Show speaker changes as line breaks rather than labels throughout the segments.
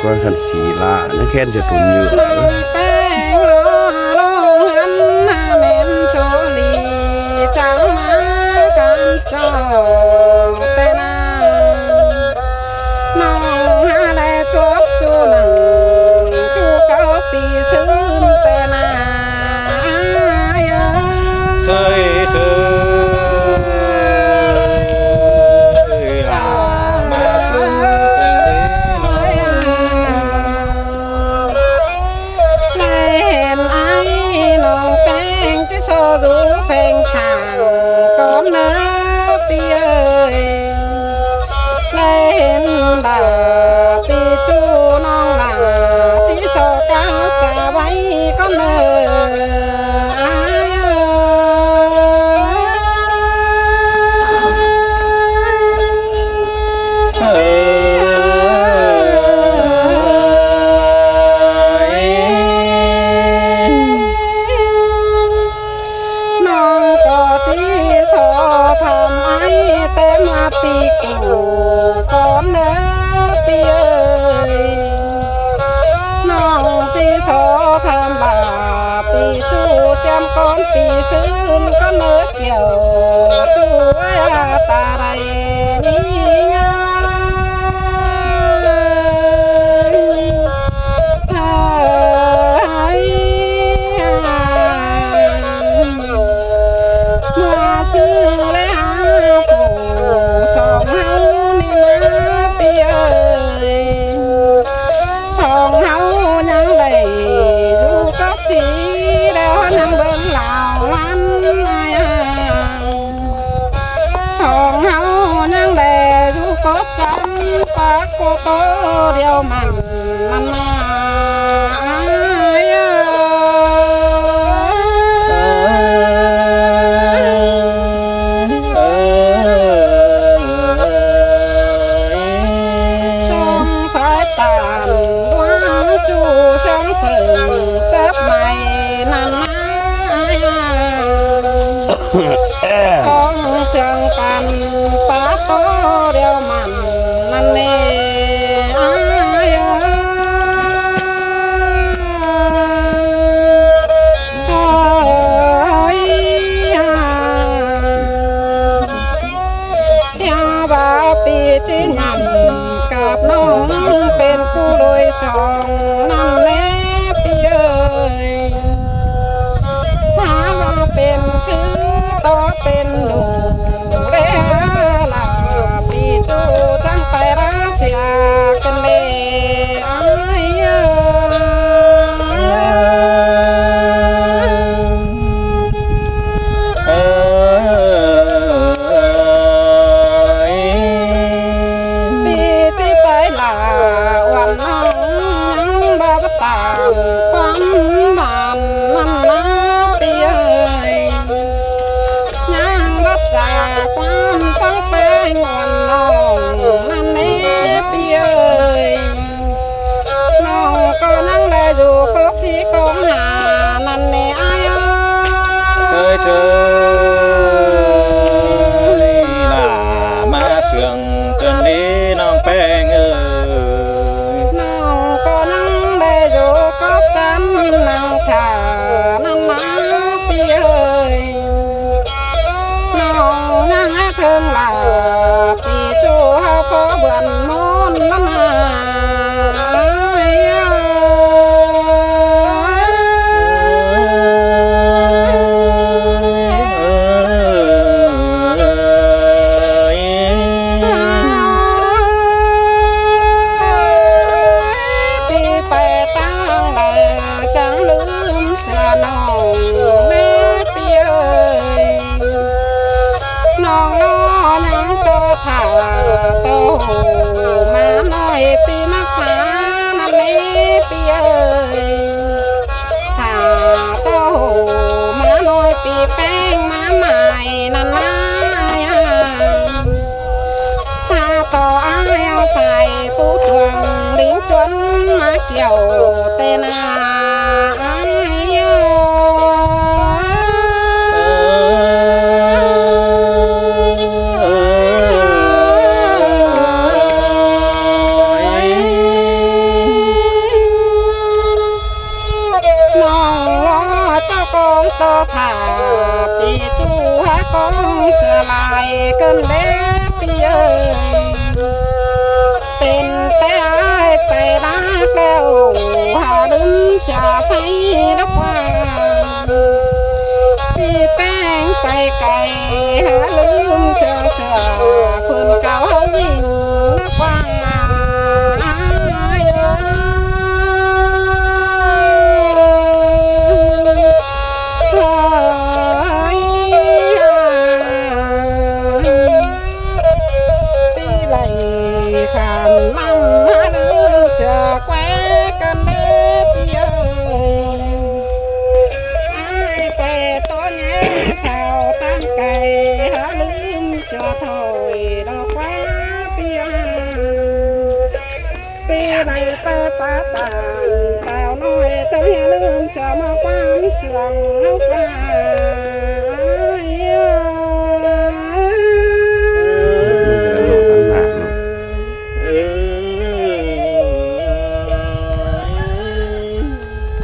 ก็ขันสีละนั่นแค่จะตุนอยู่
แป้งลงหันหน้าเม็นโชลีจังมากันจอแต่นาน้องหาได้จวบจูหนังจูเก้าปีซึ้งแต่นา
เคยซื้อลามาซื้อ
ดูเพลงสาวก่อนเนื้อปีเอ้ยเล่นดาปีจูน้องลาที่โซก้าวจะไว้ก่อนเนื้ปีกูก่อนเนื้อปีเอ้ยน้องจีโซทำบาปีจูจำก่อนปีซึ้งก็เนื้อเกี่ยวจูตาไรนี่งาเมื่อซึ้งแล้วสองเฮานี่นะปีเอ้ยสองเฮายังได้อยู่กับสีแล้วยังเบิ่งเหล่าวันสองเฮายังได้อยู่กับกันปากโกโตเดียวมันมาจูช่างเพิ่งจับใหม่นั่นนะของเสียงกันปากโตเดียวมันนั่นเน่ปีที่นั่นกับน้องเป็นคู่โดยสองนั่นแหละปีเอ้ยถ้าว่าเป็นซื้อต่อเป็นดูเรลาปีจูทั้งไปรัสเซียกันเลยวันน้องบาบตาความบานนั่นนะปีเอ้ยยังบัดจากความสังเปงวันน้องนั่นนี่ปีเอ้ยน้องก็นั่งได้อยู่กับที่กองหานั่นนี่อ้าย
เชยลามาเสื่องจนดีน้องแป้งเอ้ย
กับจันนางขานั่นนะปีเอ้ยน้องยังให้เทิงลาปีจูเฮาพอเบื่อนมนนั่นนะจังลืมเสือน้องแม่ปีเอ้ยน้องล้อยังโตถ่าโตมาหน่อยปีมาฟ้านั่นนี่ปีเอ้ยถ่าโตมาหน่อยปีแป้งมาใหม่นั่นนะถ้าต่ออ้ายเอาใส่ปูทวงลิ้นจนมาเกี่ยวเตนา con sửa lại cơn đế pi ơiเป็นแต่ไปรักแล้วหาลืมชาไฟนักว่าพี่แป้งไปไกลหาลืมเสือฝืนเก่าวิ่งนักว่าsao nói cho nhà lương sợ mà quan sườn nó phải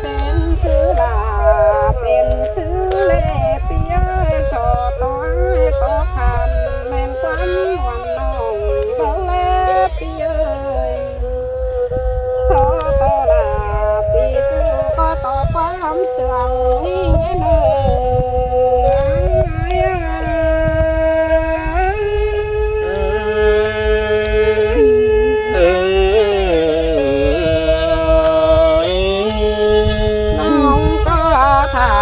เป็นซื้อลาเป็นซื้อเล่เปียสอต้อยก็คันแม่นควันวันน้องบ่เล่เปียความเสื่อมนี่ไงเนน้องก็ถ้า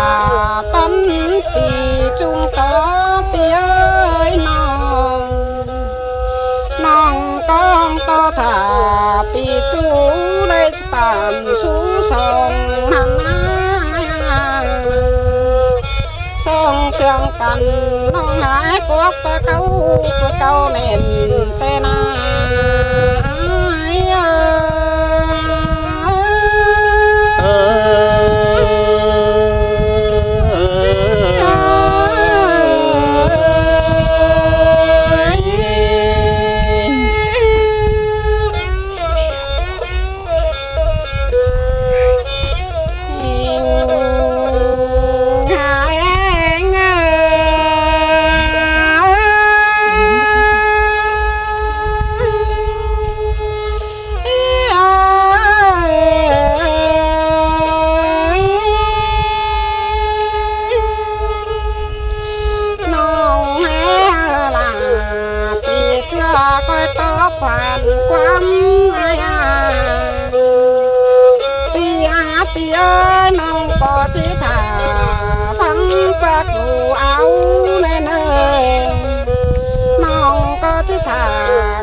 ปั้นปีจุงต่อเปียน้องก็ต่อถ้าปีจูได้ตามสู้สองนั้นเสื่องกันน้องหายกวกปะเก้าเน่นแต่นาความปีน้องก็ที่ถาฟังประตูเอาแน่เนยน้องก็ที่ถา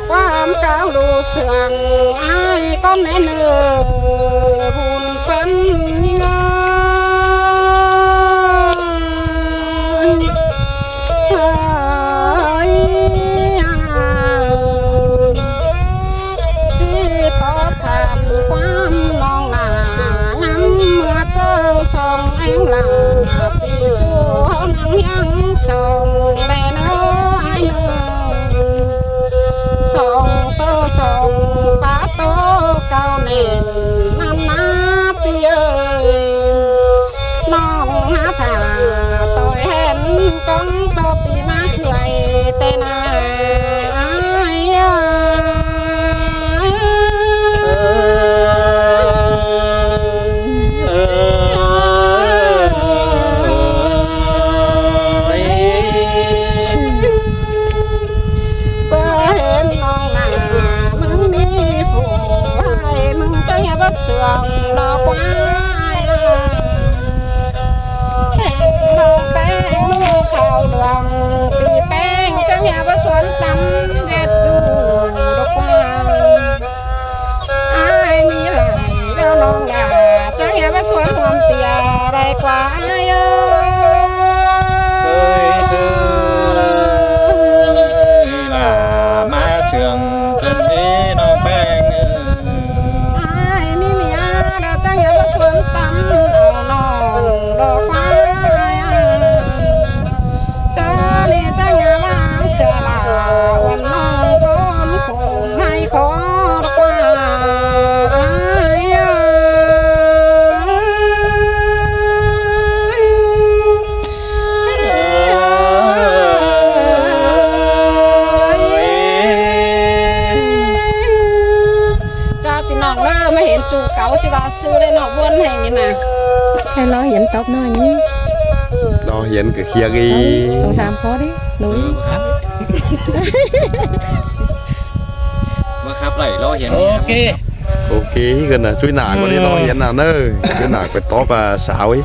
ความก้าวดูเสื่องไอ้ก็แน่เนยบุญเป็นเงความน้องหนางามเมื่อเจ้าสองเอ็งหลาปีจูนังยังสองแม่เนื้อเนื้อสองโตสองป้าโตเก่าเน่นน้ำน้าปีเอ้ยน้องหาถาต่อยเห็นกองโตปีมาเขื่อยแต่นาเสื่อมดอกไม้น้องแป้งมือข่าวเหลืองปีแป้งเจ้าอย่าว่าสวนตำเด็ดจูดอกไม้อ้ายมีหลายแล้วน้องด่าเจ้าอย่าว่าสวนหอมเปียได้กว่า
เคยซื้อล่ะมาเชื่องจนนี้น้องแป้ง
ตำเอาน้องดอกไม้เจ้านี่จะงามเชื่อลาวันน้องก้อนคงให้ขอดอกไม้ น้องเด้อไม่เห็นจูเก๋าจะว่าซื้อได้น้องบ้วนให้นี่นะ
ให้เราเห็นตบหน่อยนี่
เราเห็นก็เคลียร์กี
สองสามข้อดิหนู
ครับมาครับไหลเราเห็น
โอเค
โอเคกันนะช่วยหนาก็ได้เราเห็นหนาเนอะช่วยหนาไปตอบสาวấy